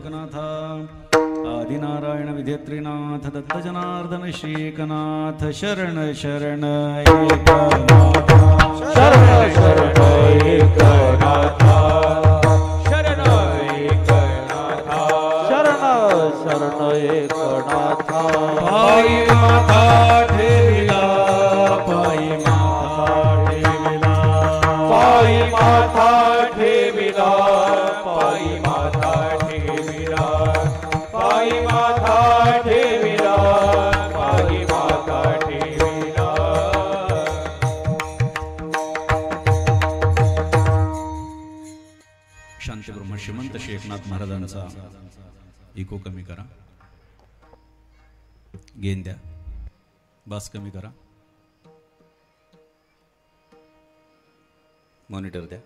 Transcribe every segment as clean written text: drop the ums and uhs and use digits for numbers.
एकनाथ आदिनारायण विधेत्रीनाथ दत्त जनार्दन श्री एकनाथ शरण शरण एकनाथ शरण शरण एकनाथ शरण एकनाथ शरण शरण एकनाथ पायी माथा ठेविला पायी माथा ठेविला पायी माथा ठेविला पायी माथा ठेविला पायी माथा ठेविला शांती ब्रह्म श्रीमंत श्री एकनाथ महाराजांचा इको कमी करा, गेन द्या, बास कमी करा, मॉनिटर द्या.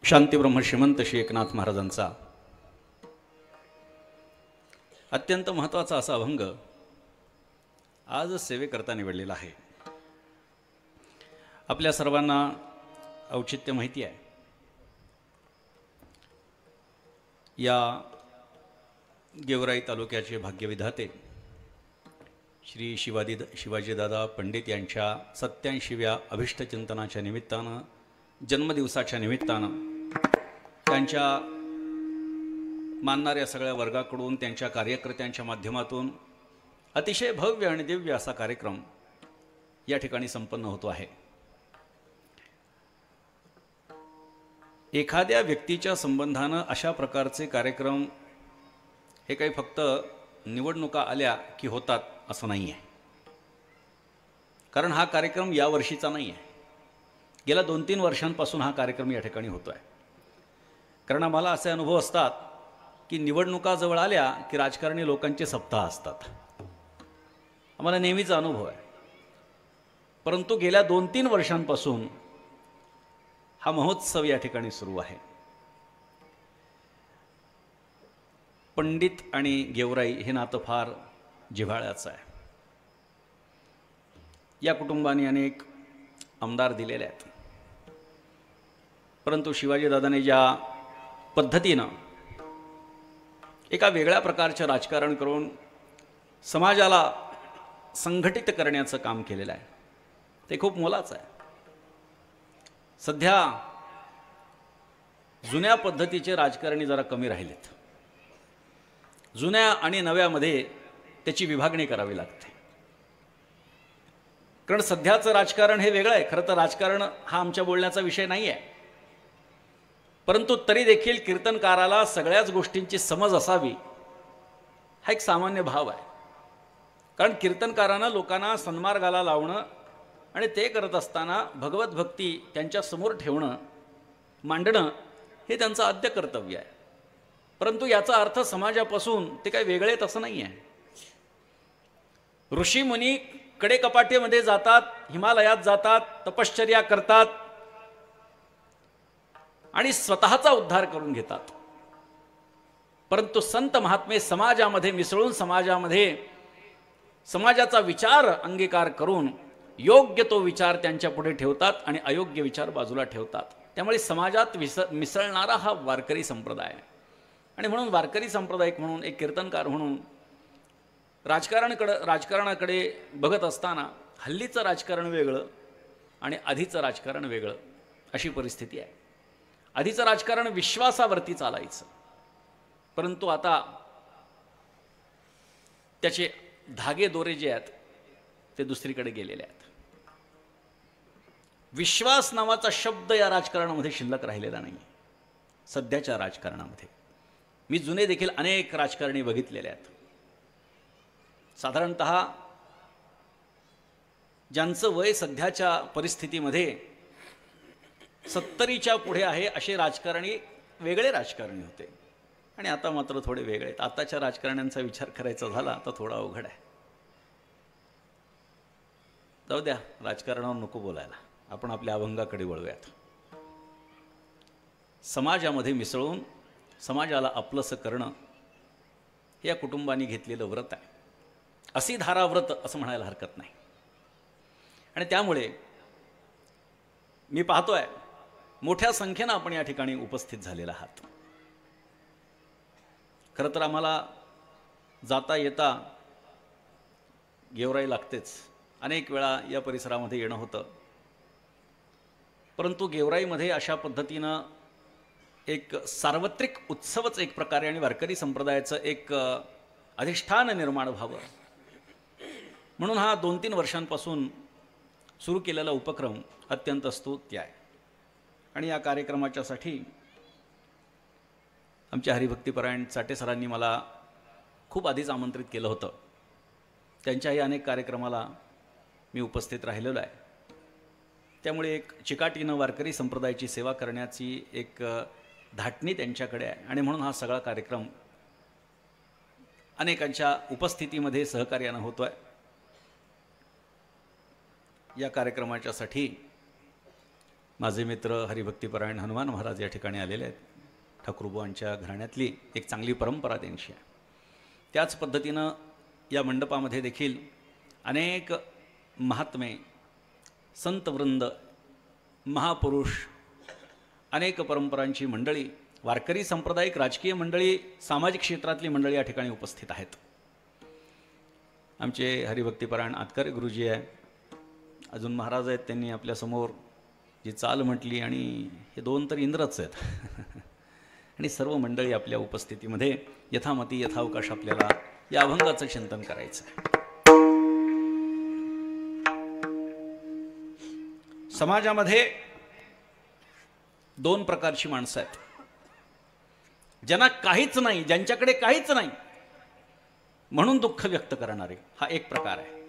शांती ब्रह्म श्रीमंत श्री एकनाथ महाराजांचा अत्यंत महत्त्वाचा असा अभंग आज सेवेकरता निवडलेला आहे. आपल्या सर्वांना औचित्य माहिती आहे. या गेवराई तालुक्याचे भाग्यविधाते श्री शिवाजीदादा पंडित यांच्या 87व्या अभिष्टचिंतनाच्या निमित्तानं, जन्मदिवसाच्या निमित्तानं त्यांच्या मानणाऱ्या सगळ्या वर्गाकडून, त्यांच्या कार्यकर्त्यांच्या माध्यमातून अतिशय भव्य आणि दिव्य असा कार्यक्रम या ठिकाणी संपन्न होतो आहे. एखाद्या व्यक्तीच्या संबंधानं अशा प्रकारचे कार्यक्रम हे काही फक्त निवडणुका आल्या की होतात असं नाही आहे. कारण हा कार्यक्रम या वर्षीचा नाही आहे. गेल्या 2-3 वर्षांपासून हा कार्यक्रम या ठिकाणी होतो आहे. कारण आम्हाला असे अनुभव असतात की निवडणुका जवळ आल्या की राजकारणी लोकांचे सप्ताह असतात. आम्हाला नेहमीचा अनुभव आहे. परंतु गेल्या 2-3 वर्षांपासून हा महोत्सव या ठिकाणी सुरू आहे. पंडित आणि गेवराई हे नातं फार जिव्हाळ्याचं आहे. या कुटुंबाने अनेक आमदार दिलेले आहेत. परंतु शिवाजीदादाने ज्या पद्धतीनं एका वेगळ्या प्रकारचं राजकारण करून समाजाला संघटित करण्याचं काम केलेलं आहे ते खूप मोलाचं आहे. सध्या जुन्या पद्धतीचे राजकारणी जरा कमी राहिलेत. जुन्या आणि नव्यामध्ये त्याची विभागणी करावी लागते. कारण सध्याचं राजकारण हे वेगळं आहे. खरं तर राजकारण हा आमच्या बोलण्याचा विषय नाही आहे. परंतु तरी देखील कीर्तनकाराला सगळ्याच गोष्टींची समज असावी हा एक सामान्य भाव आहे. कारण कीर्तनकारांना लोकांना सन्मार्गाला लावणं आणि ते करत असताना भगवत भक्ती त्यांच्या समोर ठेवणं, मांडणं हे त्यांचं आद्य कर्तव्य आहे. परंतु याचा अर्थ समाजापासून ते काही वेगळे तसं नाही आहे. ऋषीमुनी कडेकपाटीमध्ये जातात, हिमालयात जातात, तपश्चर्या करतात आणि स्वतःचा उद्धार करून घेतात. परंतु संत महात्मे समाजामध्ये मिसळून समाजाचा विचार अंगीकार करून योग्य तो विचार त्यांच्या पुढे ठेवतात आणि अयोग्य विचार बाजूला ठेवतात. त्यामुळे समाजात मिसळणारा हा वारकरी संप्रदाय आहे. आणि म्हणून वारकरी संप्रदायिक म्हणून, एक कीर्तनकार म्हणून राजकारणाकडे बघत असताना हल्लीचं राजकारण वेगळं आणि आधीचं राजकारण वेगळं अशी परिस्थिती आहे. आधीचं राजकारण विश्वासावरती चालायचं, परंतु आता त्याचे धागे दोरे जे आहेत ते दुसरीकडे गेलेले आहेत. विश्वास नावाचा शब्द या राजकारणामध्ये शिल्लक राहिलेला नाही सध्याच्या राजकारणामध्ये. मी जुने देखील अनेक राजकारणी बघितलेले आहेत. साधारणतः ज्यांचं वय सध्याच्या परिस्थितीमध्ये 70च्या पुढे आहे असे राजकारणी वेगळे राजकारणी होते आणि आता मात्र थोडे वेगळे आहेत. आताच्या राजकारण्यांचा विचार करायचा झाला तर थोडा अवघड आहे. जाऊ द्या, राजकारणावर नको बोलायला, आपण आपल्या अभंगाकडे वळूयात. समाजामध्ये मिसळून समाजाला आपलंसं करणं हे या कुटुंबाने घेतलेलं व्रत आहे. असी धारा व्रत असं म्हणायला हरकत नाही. आणि त्यामुळे मी पाहतोय मोठ्या संख्येनं आपण या ठिकाणी उपस्थित झालेला आहात. खरं तर आम्हाला जाता येता गेवराई लागतेच. अनेक वेळा या परिसरामध्ये येणं होतं, परंतु गेवराईमध्ये अशा पद्धतीनं एक सार्वत्रिक उत्सवच एक प्रकारे आणि वारकरी संप्रदायाचं एक अधिष्ठान निर्माण व्हावं म्हणून हा 2-3 वर्षांपासून सुरू केलेला उपक्रम अत्यंत स्तुत्य आहे. आणि या कार्यक्रमाच्यासाठी आमच्या हरिभक्तीपरायण चाटे सरांनी मला खूप आधीच आमंत्रित केलं होतं. त्यांच्याही अनेक कार्यक्रमाला मी उपस्थित राहिलेलो आहे. त्यामुळे एक चिकाटीनं वारकरी संप्रदायाची सेवा करण्याची एक धाटणी त्यांच्याकडे आहे आणि म्हणून हा सगळा कार्यक्रम अनेकांच्या उपस्थितीमध्ये सहकार्यानं होतो आहे. या कार्यक्रमाच्यासाठी माझे मित्र हरिभक्तीपरायण हनुमान महाराज या ठिकाणी आलेले आहेत. ठाकूरबुवांच्या घराण्यातली एक चांगली परंपरा त्यांची आहे. त्याच पद्धतीनं या मंडपामध्ये देखील अनेक महात्मे, संतवृंद, महापुरुष, अनेक परंपरांची मंडळी, वारकरी सांप्रदायिक राजकीय मंडळी, सामाजिक क्षेत्रातली मंडळी या ठिकाणी उपस्थित आहेत. आमचे हरिभक्तीपरायण आतकर गुरुजी आहे, अजून महाराज आहेत, त्यांनी आपल्यासमोर जी चाल म्हटली, आणि हे 2 तर इंद्रच आहेत आणि सर्व मंडळी आपल्या उपस्थितीमध्ये यथामती यथावकाश आपल्याला या अभंगाचं चिंतन करायचं आहे. समाजामध्ये 2 प्रकारची माणसं आहेत. ज्यांना काहीच नाही, ज्यांच्याकडे काहीच नाही म्हणून दुःख व्यक्त करणारे, हा एक प्रकार आहे.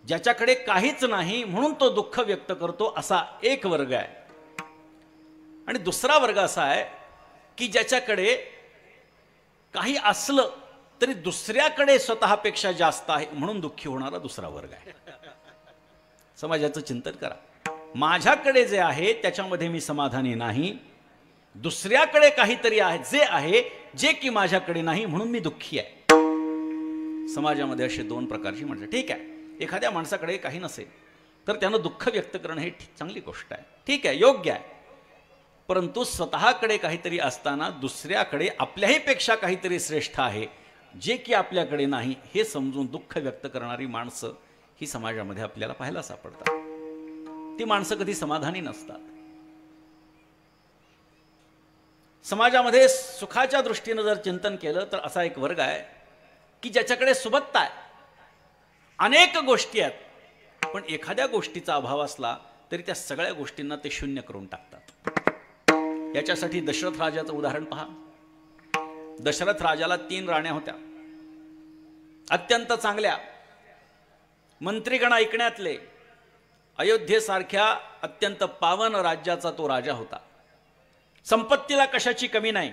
ज्याच्याकडे काहीच नाही म्हणून तो दुःख व्यक्त करतो, असा एक वर्ग आहे. आणि दुसरा वर्ग असा आहे की ज्याच्याकडे काही असलं तरी दुसऱ्याकडे स्वतःपेक्षा जास्त आहे म्हणून दुःखी होणारा दुसरा वर्ग आहे. समाजाचं चिंतन करा. माझ्याकडे जे आहे त्याच्यामध्ये मी समाधानी नाही, दुसऱ्याकडे काहीतरी आहे जे आहे जे की माझ्याकडे नाही म्हणून मी दुःखी आहे. समाजामध्ये असे 2 प्रकारची माणसं. ठीक आहे, एखाद्या माणसाकडे काही नसेल तर त्यानं दुःख व्यक्त करणं हे चांगली गोष्ट आहे, ठीक आहे, योग्य आहे. परंतु स्वतःकडे काहीतरी असताना दुसऱ्याकडे आपल्याही पेक्षा काहीतरी श्रेष्ठ आहे जे की आपल्याकडे नाही हे समजून दुःख व्यक्त करणारी माणसं ही समाजामध्ये आपल्याला पाहायला सापडतात. ती माणसं कधी समाधानी नसतात. समाजामध्ये सुखाच्या दृष्टीनं जर चिंतन केलं तर असा एक वर्ग आहे की ज्याच्याकडे सुबत्ता आहे, अनेक गोष्टी आहेत, पण एखाद्या गोष्टीचा अभाव असला तरी त्या सगळ्या गोष्टींना ते शून्य करून टाकतात. याच्यासाठी दशरथ राजाचं उदाहरण पहा. दशरथ राजाला 3 राण्या होत्या, अत्यंत चांगल्या, मंत्रीगण ऐकण्यातले, अयोध्येसारख्या अत्यंत पावन राज्याचा तो राजा होता. संपत्तीला कशाची कमी नाही.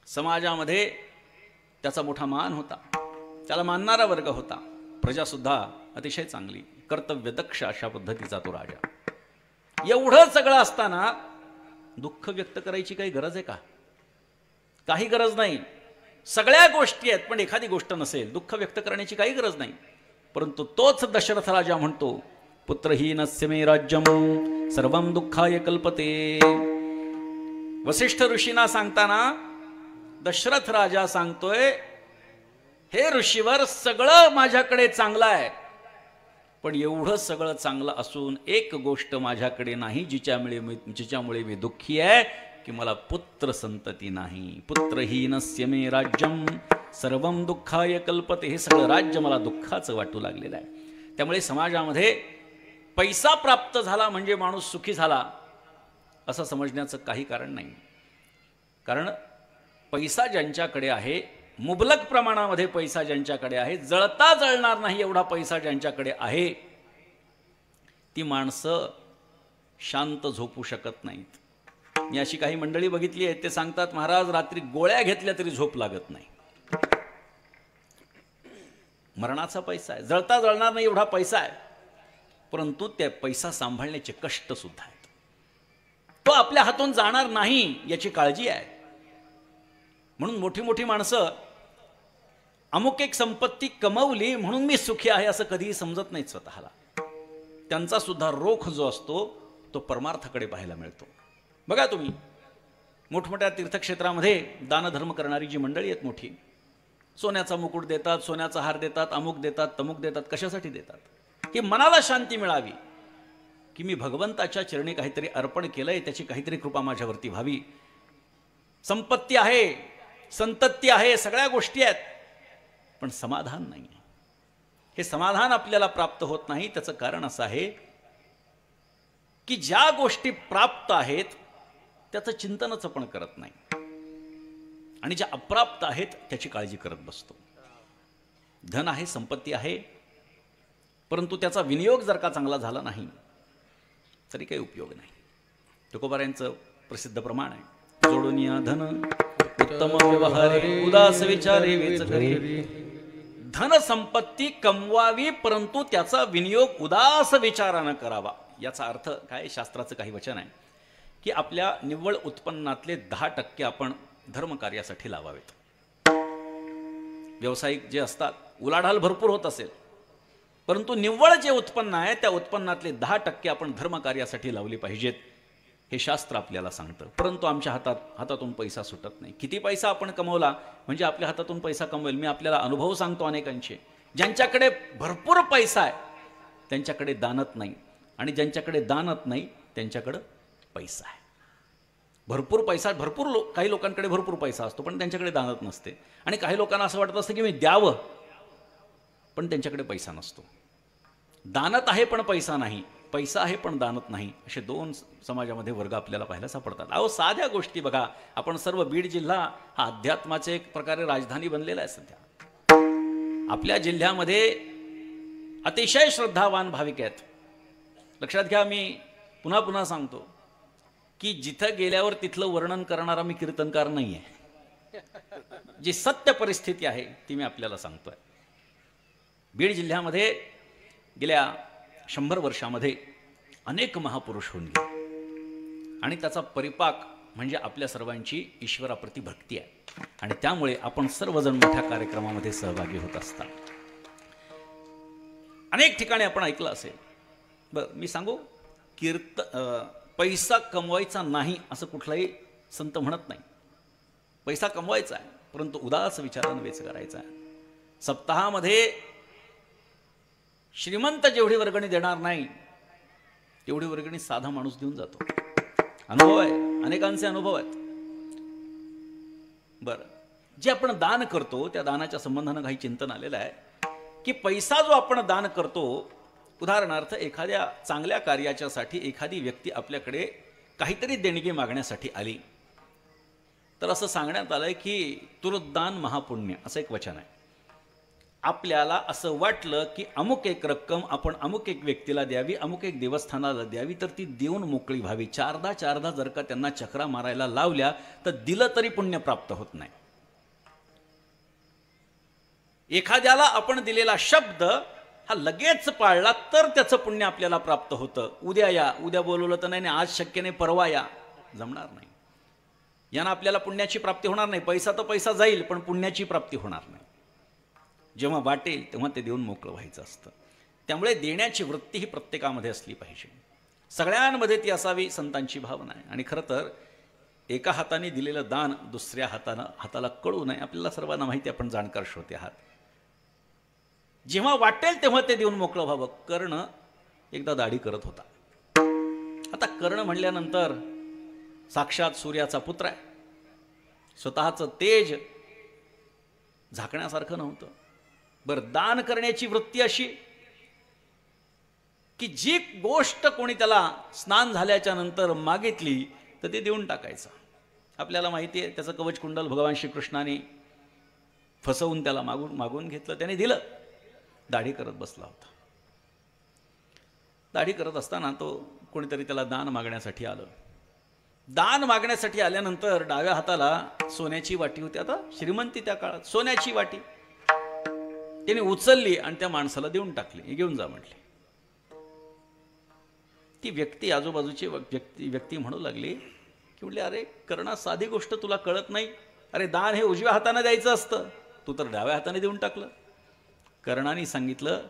समाजामध्ये त्याचा मोठा मान होता, त्याला मानणारा वर्ग होता. प्रजासुद्धा अतिशय चांगली, कर्तव्यदक्ष अशा पद्धतीचा तो राजा. एवढं सगळं असताना दुःख व्यक्त करायची काही गरज आहे का? काही गरज नाही. सगळ्या गोष्टी आहेत पण एखादी गोष्ट नसेल, दुःख व्यक्त करण्याची काही गरज नाही. परंतु तोच दशरथ राजा म्हणतो, पुत्रहीनस्य मे राज्यम सर्वं दुःखाय कल्पते. वसिष्ठ ऋषींना सांगताना दशरथ राजा सांगतोय, हे ऋषीवर, सगळं माझ्याकडे चांगलं आहे, पण एवढं सगळं चांगलं असून एक गोष्ट माझ्याकडे नाही जिच्यामुळे मी दुःखी आहे की मला पुत्र संतती नाही. पुत्रहीनस्य मे राज्यम सर्वं दुःखाय कल्पते. हे सगळं राज्य मला दुःखाचं वाटू लागलेलं आहे. त्यामुळे समाजामध्ये पैसा प्राप्त झाला म्हणजे माणूस सुखी झाला असं समजण्याचं काही कारण नाही. कारण पैसा ज्यांच्याकडे आहे, मुबलक प्रमाणामध्ये पैसा ज्यांच्याकडे आहे, जळता जळणार नाही एवढा पैसा ज्यांच्याकडे आहे, ती माणसं शांत झोपू शकत नाहीत. मी अशी काही मंडळी बघितली आहेत, ते सांगतात, महाराज रात्री गोळ्या घेतल्या तरी झोप लागत नाही. मरणाचा पैसा आहे, जळता जळणार नाही एवढा पैसा आहे, परंतु त्या पैसा सांभाळण्याचे कष्ट सुद्धा आहेत. तो आपल्या हातून जाणार नाही याची काळजी आहे. म्हणून मोठी मोठी माणसं अमुक एक संपत्ती कमवली म्हणून मी सुखी आहे असं कधीही समजत नाहीत स्वतःला. त्यांचा सुद्धा रोख जो असतो तो परमार्थाकडे पाहायला मिळतो. बघा तुम्ही मोठमोठ्या तीर्थक्षेत्रामध्ये दानधर्म करणारी जी मंडळी आहेत मोठी, सोन्याचा मुकुट देतात, सोन्याचा हार देतात, अमुक देतात, तमुक देतात. कशासाठी देतात? की मनाला शांती मिळावी, की मी भगवंताच्या चरणी काहीतरी अर्पण केलंय, त्याची काहीतरी कृपा माझ्यावरती व्हावी. संपत्ती आहे, संतती आहे, सगळ्या गोष्टी आहेत, पण समाधान नाही आहे. हे समाधान आपल्याला प्राप्त होत नाही. त्याचं कारण असं आहे की ज्या गोष्टी प्राप्त आहेत त्याचं चिंतनच आपण करत नाही, आणि ज्या अप्राप्त आहेत त्याची काळजी करत बसतो. धन आहे, संपत्ती आहे, परंतु त्याचा विनियोग जर का चांगला झाला नाही तरी काही उपयोग नाही. तुकोबारायांचं प्रसिद्ध प्रमाण आहे, जोडून या धन उत्तम व्यवहारे, उदास विचारे वेच करी. धन संपत्ती कमवावी, परंतु त्याचा विनियोग उदास विचारानं करावा. याचा अर्थ काय? शास्त्राचं काही वचन आहे की आपल्या निव्वळ उत्पन्नातले 10% आपण धर्मकार्यासाठी लावावेत. व्यावसायिक जे असतात, उलाढाल भरपूर होत असेल, परंतु निव्वळ जे उत्पन्न आहे त्या उत्पन्नातले 10% आपण धर्मकार्यासाठी लावली पाहिजेत, हे शास्त्र आपल्याला सांगतं. परंतु आमच्या हातातून पैसा सुटत नाही. किती पैसा आपण कमवला म्हणजे आपल्या हातातून पैसा कमवेल? मी आपल्याला अनुभव सांगतो अनेकांचे, ज्यांच्याकडे भरपूर पैसा आहे त्यांच्याकडे दानत नाही, आणि ज्यांच्याकडे दानत नाही त्यांच्याकडे पैसा आहे. भरपूर पैसा, काही लोकांकडे भरपूर पैसा असतो पण त्यांच्याकडे दानत नसते, आणि काही लोकांना असं वाटत असतं की मी द्यावं, पण त्यांच्याकडे पैसा नसतो. दानत आहे पण पैसा नाही, पैसा आहे पण दानत नाही, असे दोन समाजामध्ये वर्ग आपल्याला पाहायला सापडतात. अहो साध्या गोष्टी बघा, आपण सर्व बीड जिल्हा हा अध्यात्माचे एक प्रकारे राजधानी बनलेला आहे सध्या. आपल्या जिल्ह्यामध्ये अतिशय श्रद्धावान भाविक आहेत. लक्षात घ्या, मी पुन्हा पुन्हा सांगतो की जिथं गेल्यावर तिथलं वर्णन करणारा मी कीर्तनकार नाही आहे. जी सत्य परिस्थिती आहे ती मी आपल्याला सांगतोय. बीड जिल्ह्यामध्ये गेल्या 100 वर्षामध्ये अनेक महापुरुष होऊन गेले, आणि त्याचा परिपाक म्हणजे आपल्या सर्वांची ईश्वराप्रती भक्ती आहे, आणि त्यामुळे आपण सर्वजण मोठ्या कार्यक्रमामध्ये सहभागी होत असतात. अनेक ठिकाणी आपण ऐकलं असेल. बरं, मी सांगू, पैसा कमवायचा नाही असं कुठलाही संत म्हणत नाही. पैसा कमवायचा आहे, परंतु उदास विचारानं वेच करायचा आहे. सप्ताहामध्ये श्रीमंत जेवढी वर्गणी देणार नाही तेवढी वर्गणी साधा माणूस देऊन जातो. अनुभव आहे, अनेकांचे अनुभव आहेत. बरं, जे आपण दान करतो त्या दानाच्या संबंधानं काही चिंतन आलेलं आहे की पैसा जो आपण दान करतो, उदाहरणार्थ एखाद्या चांगल्या कार्याच्यासाठी एखादी व्यक्ती आपल्याकडे काहीतरी देणगी मागण्यासाठी आली, तर असं सांगण्यात आलंय की तुरुद्दान महापुण्य असं एक वचन आहे. आपल्याला असं वाटलं की अमुक एक रक्कम आपण अमुक एक व्यक्तीला द्यावी, अमुक एक देवस्थानाला द्यावी, तर ती देऊन मोकळी व्हावी. चारदा जर का त्यांना चक्रा मारायला लावल्या तर दिलं तरी पुण्य प्राप्त होत नाही. एखाद्याला आपण दिलेला शब्द हा लगेच पाळला तर त्याचं पुण्य आपल्याला प्राप्त होतं. उद्या या, उद्या बोलवलं तर नाही, आज शक्य नाही, परवा या, जमणार नाही. यानं आपल्याला पुण्याची प्राप्ती होणार नाही. पैसा तर पैसा जाईल पण पुण्याची प्राप्ती होणार नाही. जेव्हा वाटेल तेव्हा ते देऊन मोकळं व्हायचं असतं. त्यामुळे देण्याची वृत्ती ही प्रत्येकामध्ये असली पाहिजे, सगळ्यांमध्ये ती असावी, संतांची भावना आहे. आणि खरं तर एका हाताने दिलेलं दान दुसऱ्या हाताला कळू नये. आपल्याला सर्वांना माहिती, आपण जाणकार श्रोते आहात. जेव्हा वाटेल तेव्हा ते देऊन मोकळं व्हावं. कर्ण एकदा दाढी करत होता. आता कर्ण म्हणल्यानंतर साक्षात सूर्याचा पुत्र आहे, स्वतःचं तेज झाकण्यासारखं नव्हतं. बरं, दान करण्याची वृत्ती अशी की जी गोष्ट कोणी त्याला स्नान झाल्याच्या नंतर मागितली तर ते देऊन टाकायचं. आपल्याला माहिती आहे त्याचं कवचकुंडल भगवान श्रीकृष्णाने फसवून त्याला मागून घेतलं, त्याने दिलं. दाढी करत बसला होता. दाढी करत असताना तो कोणीतरी त्याला दान मागण्यासाठी आलं. दान मागण्यासाठी आल्यानंतर डाव्या हाताला सोन्याची वाटी होती. आता श्रीमंती त्या काळात, सोन्याची वाटी त्याने उचलली आणि त्या माणसाला देऊन टाकली. हे घेऊन जा म्हटली. ती व्यक्ती, आजूबाजूची व्यक्ती म्हणू लागली की म्हटले, अरे कर्णा, साधी गोष्ट तुला कळत नाही. अरे दान हे उजव्या हाताने द्यायचं असतं, तू तर डाव्या हाताने देऊन टाकलं. कर्णाने सांगितलं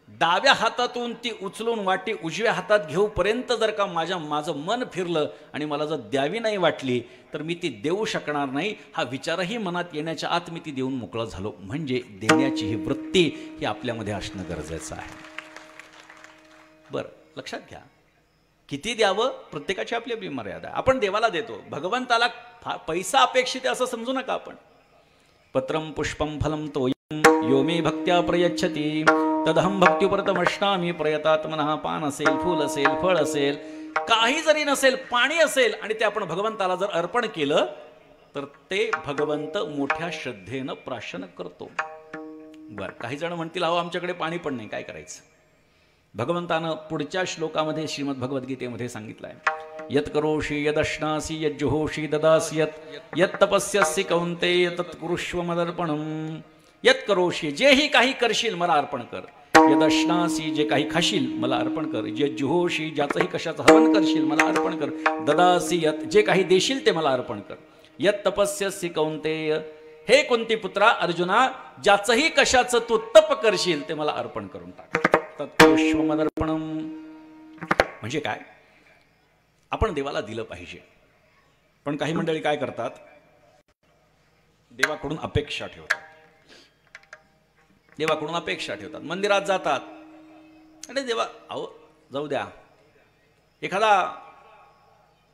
डाव्या हातातून ती उचलून वाटी उजव्या हातात घेऊपर्यंत जर का माझं मन फिरलं आणि मला जर द्यावी नाही वाटली तर मी ती देऊ शकणार नाही, हा विचारही मनात येण्याच्या आत मी ती देऊन मोकळा झालो. म्हणजे देण्याची ही वृत्ती ही आपल्यामध्ये असणं गरजेचं आहे. बरं, लक्षात घ्या, किती द्यावं प्रत्येकाची आपली आपली मर्यादा आहे. आपण देवाला देतो, भगवंताला पैसा अपेक्षित आहे असं समजू नका आपण. पत्रम पुष्पम फलम तोयम यो मे भक्त्या प्रयच्छति तदहम भक्तिपरतमश्नामी प्रयतात्मनः. पान असेल, फूल असेल, फळ असेल, काही जरी नसेल, पाणी असेल आणि ते आपण भगवंताला जर अर्पण केलं तर ते भगवंत मोठ्या श्रद्धेनं प्राशन करतो. बरं, काही जण म्हणतील अहो आमच्याकडे पाणी पण नाही, काय करायचं? भगवंतानं पुढच्या श्लोकामध्ये श्रीमद भगवद्गीतेमध्ये सांगितलं आहे, यत करोषि यदश्नासी यज्जुहोषि ददासि यत तपस्यसि कौन्तेय तत्कुरुष्व मदर्पणम. यत करोषि, जेही काही करशील मला अर्पण कर. यदश्नासी, जे काही खाशील मला अर्पण कर. यज्जुहोषि, ज्याचंही कशाचं हवन करशील मला अर्पण कर. ददासि यत, जे काही देशील ते मला अर्पण कर. यत तपस्यसि कौन्तेय, हे कुंती पुत्रा अर्जुना, ज्याचंही कशाचं तू तप करशील ते मला अर्पण करून टाक. तत्पुष्पमदर्पणम. म्हणजे काय? आपण देवाला दिलं पाहिजे. पण काही मंडळी काय करतात, देवाकडून अपेक्षा ठेवतात. देवाकडून अपेक्षा ठेवतात, मंदिरात जातात आणि देवा अहो जाऊ द्या, एखादा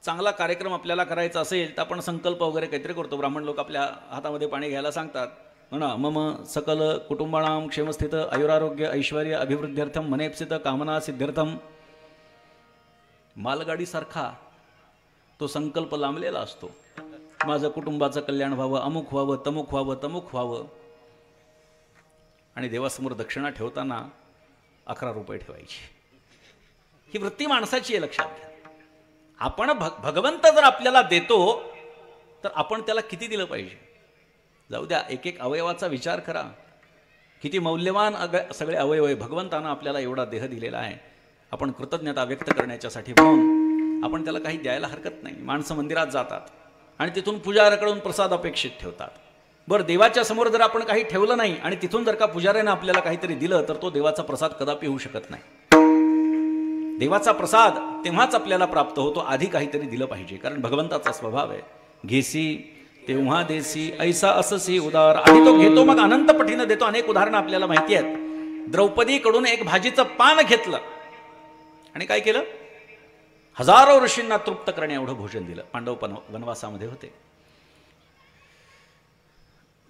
चांगला कार्यक्रम आपल्याला करायचा असेल तर आपण संकल्प वगैरे काहीतरी करतो. ब्राह्मण लोक आपल्या हातामध्ये पाणी घ्यायला सांगतात, म्हणा मम सकल कुटुंबाणाम क्षेमस्थित आयुरारोग्य ऐश्वर्य अभिवृद्ध्यर्थम मनेप्सित कामना सिद्ध्यर्थम. मालगाडीसारखा तो संकल्प लांबलेला असतो. माझं कुटुंबाचं कल्याण व्हावं, अमुक व्हावं, तमुक व्हावं, तमुक व्हावं. आणि देवासमोर दक्षिणा ठेवताना 11 रुपये ठेवायची. ही वृत्ती माणसाची आहे, लक्षात घ्या. आपण भगवंत जर आपल्याला देतो तर आपण त्याला किती दिलं पाहिजे? जाऊ द्या, एक एक अवयवाचा विचार करा. किती मौल्यवान सगळे अवयव आहे. भगवंतानं आपल्याला एवढा देह दिलेला आहे. आपण कृतज्ञता व्यक्त करण्याच्यासाठी म्हणून आपण त्याला काही द्यायला हरकत नाही. माणसं मंदिरात जातात आणि तिथून पुजाऱ्याकडून प्रसाद अपेक्षित ठेवतात. बरं, देवाच्या समोर जर आपण काही ठेवलं नाही आणि तिथून जर का पुजाऱ्यानं आपल्याला काहीतरी दिलं तर तो देवाचा प्रसाद कदापि होऊ शकत नाही. देवाचा प्रसाद तेव्हाच आपल्याला प्राप्त होतो, आधी काहीतरी दिलं पाहिजे. कारण भगवंताचा स्वभाव आहे, घेसी तेव्हा देसी ऐसा अससी उदार. आधी तो घेतो मग अनंत पटीनं देतो. अनेक उदाहरणं आपल्याला माहिती आहेत. द्रौपदीकडून एक भाजीचं पान घेतलं आणि काय केलं, हजारो ऋषींना तृप्त करणे एवढं भोजन दिलं. पांडव वनवासामध्ये होते.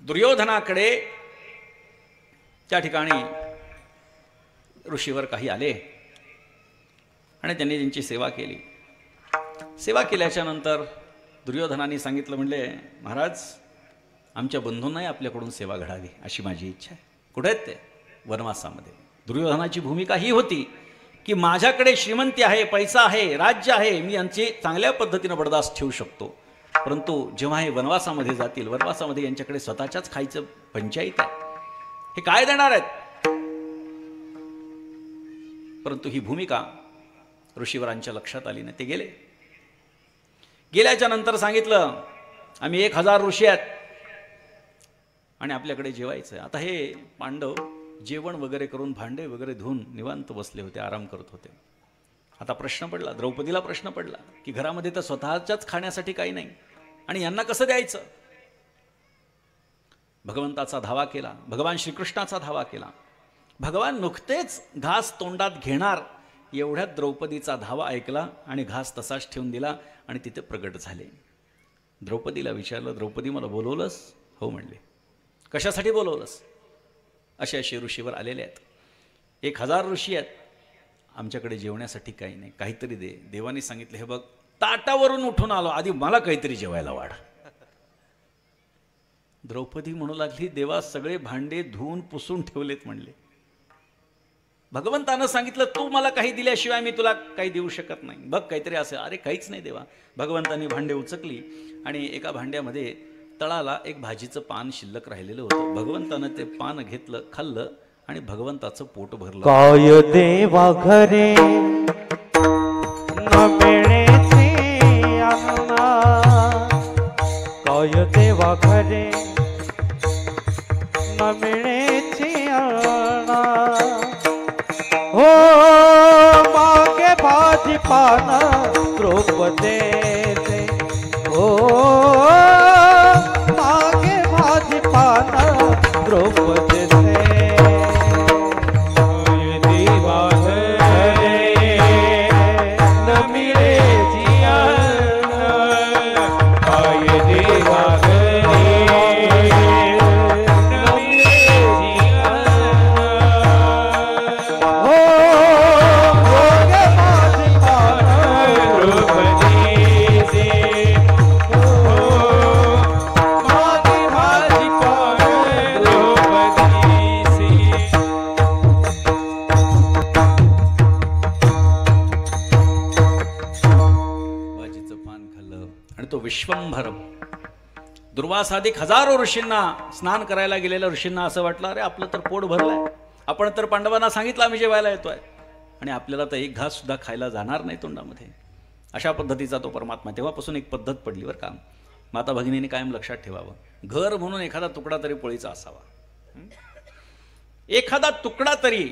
दुर्योधनाकडे त्या ठिकाणी ऋषीवर काही आले आणि त्यांनी त्यांची सेवा केली. सेवा केल्याच्या नंतर दुर्योधनाने सांगितलं, म्हणले महाराज आमच्या बंधूंनाही आपल्याकडून सेवा घडावी अशी माझी इच्छा आहे. कुठे आहेत ते? वनवासामध्ये. दुर्योधनाची भूमिका ही होती की माझ्याकडे श्रीमंती आहे, पैसा आहे, राज्य आहे, मी यांची चांगल्या पद्धतीनं बडदास्त ठेवू शकतो. परंतु जेव्हा हे वनवासामध्ये जातील, वनवासामध्ये यांच्याकडे स्वतःच्याच खायचं पंचायत आहे, हे काय देणार आहेत? परंतु ही भूमिका ऋषीवरांच्या लक्षात आली नाही. ते गेले. गेल्याच्या नंतर सांगितलं, आम्ही 1000 ऋषी आहेत आणि आपल्याकडे जेवायचं आहे. आता हे पांडव जेवण वगैरे करून भांडे वगैरे धुवून निवांत बसले होते, आराम करत होते. आता प्रश्न पडला, द्रौपदीला प्रश्न पडला की घरामध्ये तर स्वतःच्याच खाण्यासाठी काही नाही आणि यांना कसं द्यायचं? भगवंताचा धावा केला, भगवान श्रीकृष्णाचा धावा केला. भगवान नुकतेच घास तोंडात घेणार एवढ्यात द्रौपदीचा धावा ऐकला आणि घास तसाच ठेवून दिला आणि तिथे प्रगट झाले. द्रौपदीला विचारलं, द्रौपदी मला बोलवलंस? हो म्हणले. कशासाठी बोलवलंस? असे असे ऋषीवर आलेले आहेत, 1000 ऋषी आहेत, आमच्याकडे जेवण्यासाठी काही नाही, काहीतरी दे. देवाने सांगितलं, हे बघ ताटावरून उठून आलो, आधी मला काहीतरी जेवायला वाढ. द्रौपदी म्हणू लागली, देवा सगळे भांडे धुवून पुसून ठेवलेत म्हणले. भगवंतानं सांगितलं तू मला काही दिल्याशिवाय मी तुला काही देऊ शकत नाही, बघ काहीतरी असेल. अरे काहीच नाही देवा. भगवंतांनी भांडे उचकली आणि एका भांड्यामध्ये तळाला एक भाजीचं पान शिल्लक राहिलेलं होतं. भगवंतानं ते पान घेतलं, खाल्लं आणि भगवंताचं पोट भरलं. काय देवा घरे न मिळेचे अन्ना, काय देवा घरे न मिळेचे अन्ना, पान द्रौपदेचे ओ मागे माझे पान द्रौपदेचे देवा घरे नमिळे जिया काय देवा विश्वंभर दुर्वासाधिक हजारो ऋषींना स्नान करायला गेलेल्या ऋषींना असं वाटलं अरे आपलं तर पोट भरलंय, आपण तर पांडवांना सांगितलं आम्ही जेवायला येतोय आणि आपल्याला तर एक घास सुद्धा खायला जाणार नाही तोंडामध्ये. अशा पद्धतीचा तो परमात्मा. तेव्हापासून एक पद्धत पडली बरं का. माता भगिनीने कायम लक्षात ठेवावं, घर म्हणून एखादा तुकडा तरी पोळीचा असावा. एखादा तुकडा तरी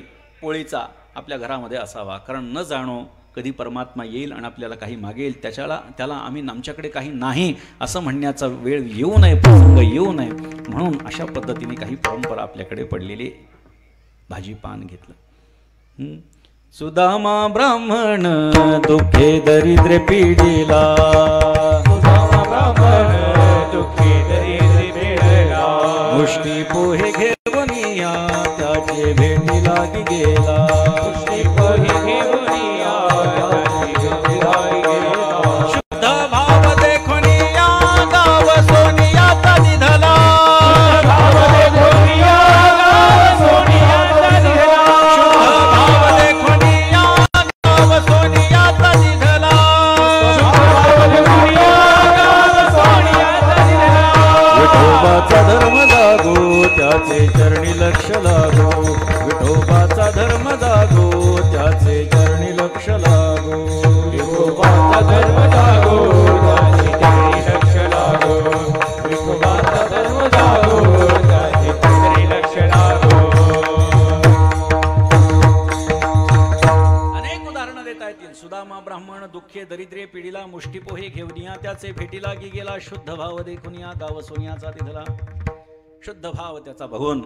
पोळीचा आपल्या घरामध्ये असावा. कारण न जाणो कधी परमात्मा येईल आणि आपल्याला काही मागेल, त्याला आम्ही आमच्याकडे काही नाही असं म्हणण्याचा वेळ येऊ नये, प्रसंग येऊ नये म्हणून अशा पद्धतीने काही परंपरा आपल्याकडे पडलेली. भाजी पान घेतलं. सुदामा ब्राह्मण दुःखे दरिद्र पिढीला, सुदामा ब्राह्मण दुःखे दरिद्र पिढीला, मुष्टी पोहे घेऊन या त्याचे भेटी लागी गेला. मुष्टी पोहे घेऊन त्याचे चरणी लक्ष लागो, विठोबाचा धर्म जागो त्याचे चरणी लक्ष लागो. विठोबाचा धर्म जागो त्याचे चरणी लक्ष लागो, विठोबाचा धर्म जागो त्याचे चरणी लक्ष लागो. अनेक उदाहरणं देता येतील. सुदामा ब्राह्मण दुःखे दरिद्रे पिढीला, मुष्टी पोहे घेऊनिया त्याचे भेटी लागी गेला. शुद्ध भाव देखुनिया गाव सोन्याचा तिथला. शुद्ध भाव त्याचा बघून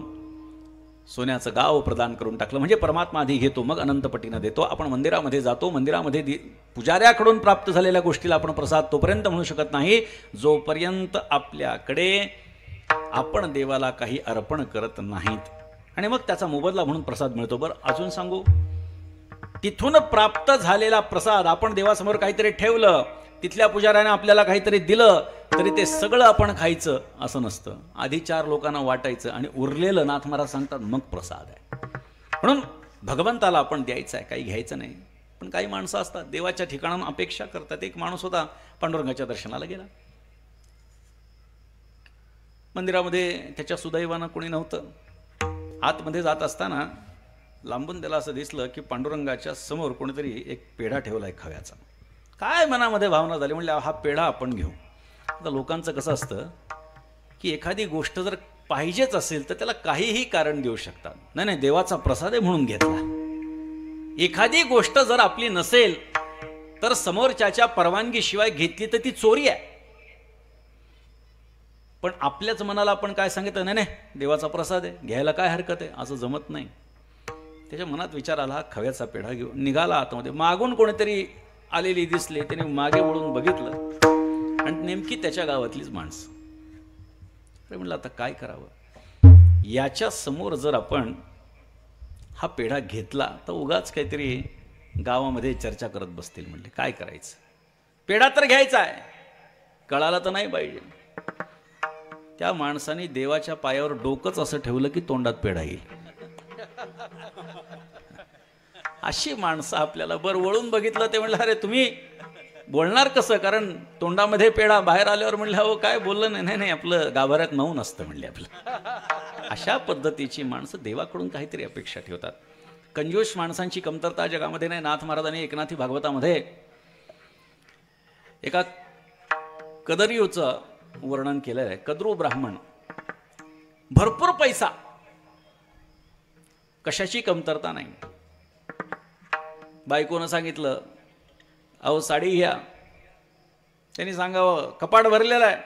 सोन्याचं गाव प्रदान करून टाकलं. म्हणजे परमात्मा आधी घेतो मग अनंतपटीनं देतो. आपण मंदिरामध्ये जातो, मंदिरामध्ये पुजाऱ्याकडून प्राप्त झालेल्या गोष्टीला आपण प्रसाद तोपर्यंत म्हणू शकत नाही जोपर्यंत आपल्याकडे आपण देवाला काही अर्पण करत नाहीत आणि मग त्याचा मोबदला म्हणून प्रसाद मिळतो. बरं अजून सांगू, तिथून प्राप्त झालेला प्रसाद आपण देवासमोर काहीतरी ठेवलं, तिथल्या पुजाऱ्याने आपल्याला काहीतरी दिलं तरी ते सगळं आपण खायचं असं नसतं. आधी 4 लोकांना वाटायचं आणि उरलेलं नाथ महाराज सांगतात मग प्रसाद आहे. म्हणून भगवंताला आपण द्यायचं आहे, काही घ्यायचं नाही. पण काही माणसं असतात देवाच्या ठिकाणाहून अपेक्षा करतात. एक माणूस होता पांडुरंगाच्या दर्शनाला गेला, मंदिरामध्ये त्याच्या सुदैवानं कोणी नव्हतं. आतमध्ये जात असताना लांबून त्याला असं दिसलं की पांडुरंगाच्या समोर कोणीतरी एक पेढा ठेवला आहे खव्याचा. काय मनामध्ये भावना झाली, म्हणले हा पेढा आपण घेऊ. आता लोकांचं कसं असतं की एखादी गोष्ट जर पाहिजेच असेल तर त्याला काहीही कारण देऊ शकतात. नाही नाही देवाचा प्रसाद आहे म्हणून घेतला. एखादी गोष्ट जर आपली नसेल तर समोरच्याच्या परवानगीशिवाय घेतली तर ती चोरी आहे. पण आपल्याच मनाला आपण काय सांगितलं, नाही नाही देवाचा प्रसाद आहे घ्यायला काय हरकत आहे, असं जमत नाही. त्याच्या मनात विचार आला, हा खव्याचा पेढा घेऊन निघाला. आतमध्ये मागून कोणीतरी आलेली दिसले, त्याने मागे वळून बघितलं आणि नेमकी त्याच्या गावातलीच माणसं. अरे म्हणलं आता काय करावं, याच्या समोर जर आपण हा पेढा घेतला तर उगाच काहीतरी गावामध्ये चर्चा करत बसतील. म्हणले काय करायचं, पेढा तर घ्यायचा आहे, कळाला तर नाही पाहिजे. त्या माणसाने देवाच्या पायावर डोकंच असं ठेवलं की तोंडात पेढा येईल. अशी माणसं आपल्याला बर वळून बघितलं ते म्हणलं अरे तुम्ही बोलणार कसं, कारण तोंडामध्ये पेढा, बाहेर आल्यावर म्हणलं हो काय बोललं नाही. नाही आपलं गाभाऱ्यात मौन असतं म्हणले आपलं. अशा पद्धतीची माणसं देवाकडून काहीतरी अपेक्षा ठेवतात. कंजूस माणसांची कमतरता जगामध्ये नाही. नाथ महाराजांनी एकनाथी भागवतामध्ये एका कदरीयूचं वर्णन केलेलं आहे. कद्रू ब्राह्मण, भरपूर पैसा, कशाची कमतरता नाही. बायकोनं सांगितलं अहो साडी घ्या, त्यांनी सांगावं कपाट भरलेलं आहे.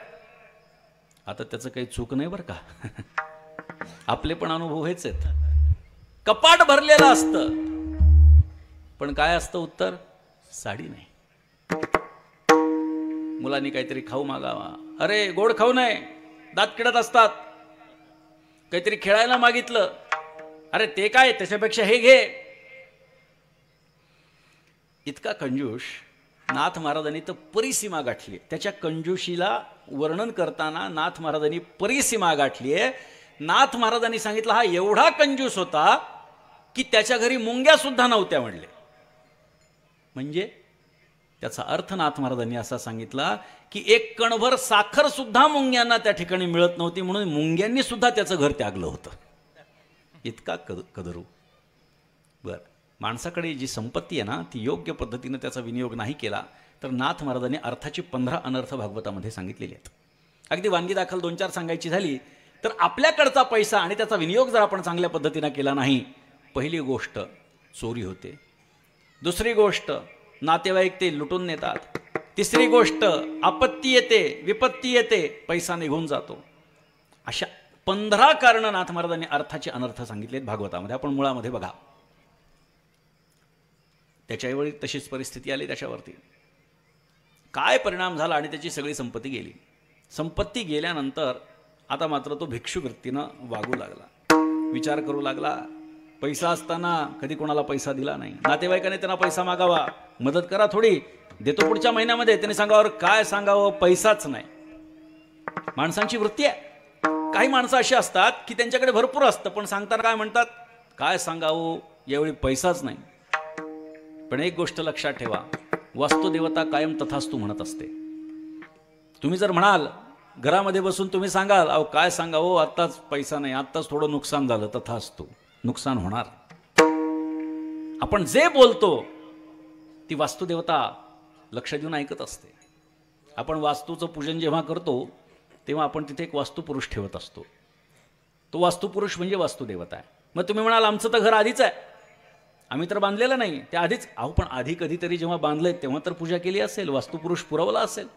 आता त्याचं काही चूक नाही बरं का. आपले पण अनुभव हेच आहेत. कपाट भरलेलं असतं, पण काय असतं उत्तर? साडी नाही. मुलांनी काहीतरी खाऊ मागावा, अरे गोड खाऊ नये, दात किडत असतात. काहीतरी खेळायला मागितलं, अरे ते काय, त्याच्यापेक्षा हे घे. इतका कंजूष नाथ महाराजांनी तर परिसीमा गाठली. त्याच्या कंजूशीला वर्णन करताना नाथ महाराजांनी परिसीमा गाठली आहे. नाथ महाराजांनी सांगितलं हा एवढा कंजूस होता की त्याच्या घरी मुंग्या सुद्धा नव्हत्या म्हणले. म्हणजे त्याचा अर्थ नाथ महाराजांनी असा सांगितला की एक कणभर साखर सुद्धा मुंग्यांना त्या ठिकाणी मिळत नव्हती, म्हणून मुंग्यांनी सुद्धा त्याचं घर त्यागलं होतं. इतका कदरू. बर, माणसाकडे जी संपत्ती आहे ना, ती योग्य पद्धतीने त्याचा विनियोग नाही केला तर नाथ महाराजांनी अर्थाची 15 अनर्थ भागवतामध्ये सांगितलेली आहेत. अगदी वानगी दाखल 2-4 सांगायची झाली तर आपल्याकडचा पैसा आणि त्याचा विनियोग जर आपण चांगल्या पद्धतीने केला नाही, पहिली गोष्ट चोरी होते, दुसरी गोष्ट नातेवाईक ते लुटून नेतात, तिसरी गोष्ट आपत्ती येते, विपत्ती येते, पैसा निघून जातो. अशा 15 कारणं नाथ महाराजांनी अर्थाचे अनर्थ सांगितलेत भागवतामध्ये. आपण मुळामध्ये बघा, त्याच्यावेळी तशीच परिस्थिती आली, त्याच्यावरती काय परिणाम झाला आणि त्याची सगळी संपत्ती गेली. संपत्ती गेल्यानंतर आता मात्र तो भिक्षुवृत्तीनं वागू लागला, विचार करू लागला. पैसा असताना कधी कोणाला पैसा दिला नाही. नातेवाईकाने त्यांना पैसा मागावा, मदत करा थोडी, देतो पुढच्या महिन्यामध्ये. त्यांनी सांगावर काय सांगावं, पैसाच नाही. माणसांची वृत्ती आहे. काही माणसं अशी असतात की त्यांच्याकडे भरपूर असतं, पण सांगताना काय म्हणतात, काय सांगावं, यावेळी पैसाच नाही. पण एक गोष्ट लक्षात ठेवा, वास्तुदेवता कायम तथास्तु म्हणत असते. तुम्ही जर म्हणाल घरामध्ये बसून, तुम्ही सांगाल अहो काय सांगावं, आत्ताच पैसा नाही, आत्ताच थोडं नुकसान झालं, तथास्तु, नुकसान होणार. आपण जे बोलतो ती वास्तुदेवता लक्ष देऊन ऐकत असते. आपण वास्तूचं पूजन जेव्हा करतो तेव्हा आपण तिथे एक वास्तुपुरुष ठेवत असतो. तो वास्तुपुरुष म्हणजे वास्तुदेवता आहे. मग तुम्ही म्हणाल आमचं तर घर आधीच आहे, आम्ही तर बांधलेलं नाही, ते आधीच. अहो पण आधी कधीतरी जेव्हा बांधलंय तेव्हा तर पूजा केली असेल, वास्तुपुरुष पुरवला असेल,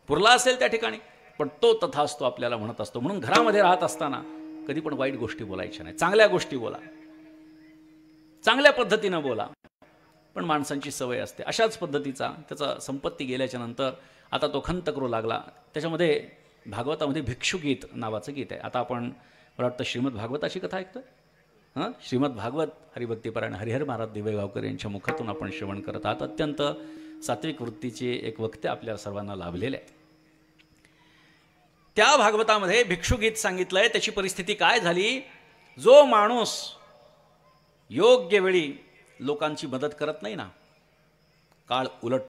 पुरला असेल त्या ठिकाणी. पण तो तथास्तु आपल्याला म्हणत असतो. म्हणून घरामध्ये राहत असताना कधी पण वाईट गोष्टी बोलायच्या नाही, चांगल्या गोष्टी बोला, चांगल्या पद्धतीनं बोला. पण माणसांची सवय असते अशाच पद्धतीचा. त्याचा संपत्ती गेल्याच्या नंतर आता तो खंत करू लागला. त्याच्यामध्ये भागवतामध्ये भिक्षुगीत नावाचं गीत आहे. आता आपण मला वाटतं श्रीमद भागवताची कथा ऐकतोय. हां, श्रीमद भागवत हरिभक्तीपरायण हरिहर महाराज दिवेगावकर यांच्या मुखातून आपण श्रवण करत आहात. अत्यंत सात्विक वृत्तीचे एक वक्ते आपल्या सर्वांना लाभलेले आहेत. त्या भागवतामध्ये भिक्षुगीत सांगितलंय. त्याची परिस्थिती काय झाली, जो माणूस योग्य वेळी लोकांची मदत करत नाही ना, काळ उलट